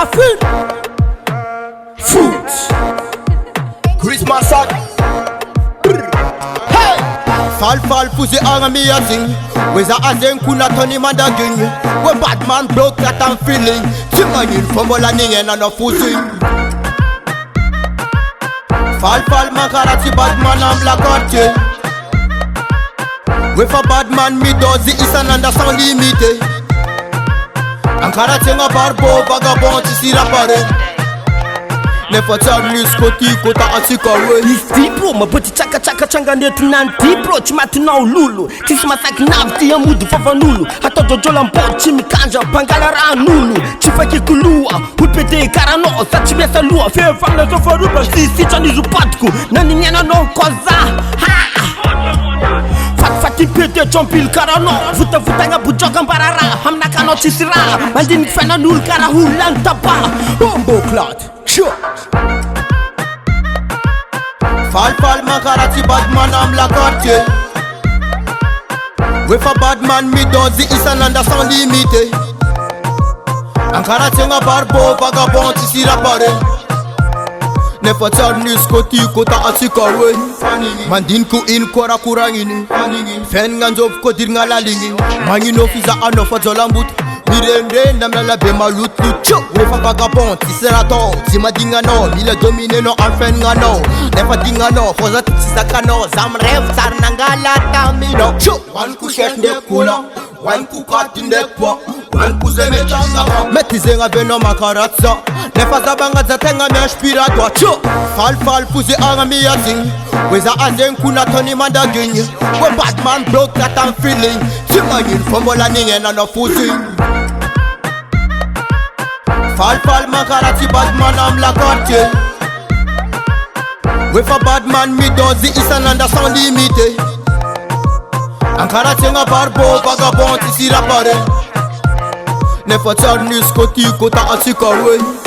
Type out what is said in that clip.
Rafine Foot CHRIS MASAKY Hey Fall pussy amazing Weza azen kuna Tony Mandaging When Batman broke that I'm feeling Timangin from all and no fuzzy Fall makarati Batman am la quartier With a Batman me does it is an understand limité Ankara tenga barbo vagabond ici rappare Never Charles Koti kota asikawe Isti bro maboti chaka chaka changa netu nanti bro chimatina ululu CHRIS MASAKY nafti ya mudu favanulu Hata jojola mpochi mikanja pangala ranulu Chifaki kulua upete karano Sachi besa lua Fee fangla sofaruba Sisi chani zupatku Nani nyana no koza Fati pete chompil karano Vuta nga bujoga mbarara Hamna kano chisira Mandini fena nul kara hulan tapa Bombo clot Sure Fall makarati Batman am la quartier With a Batman me does it is an understand limité Ankara tenga barbo vagabond ici rappare Never Charles Koti kota asikawe Mandin ku in kora kurangini Fen ganjof kodir ngalalingi Mangino fiza anofa zolambut Mirende namla bema lut cho Never vagabond tisera to Tima dinga no Mila domine no anfen nga no Never dinga no Foza tisaka no Zam rev sar nangala tamino cho Wan ku shesh ndek kula Wan ku kati ndek po Wan ku zeme changa Metize nga veno makaratsa Never zabanga zatenga me aspiratoire cho Fall pussy amazing Weza azen kuna Tony Mandaging When Batman broke that I'm feeling Timangin from all and no fuzzy Fall makarati Batman am la quartier With a Batman me does it is an understand limité Ankara tenga barbo vagabond ici rappare Never Charles Koti kota asikawe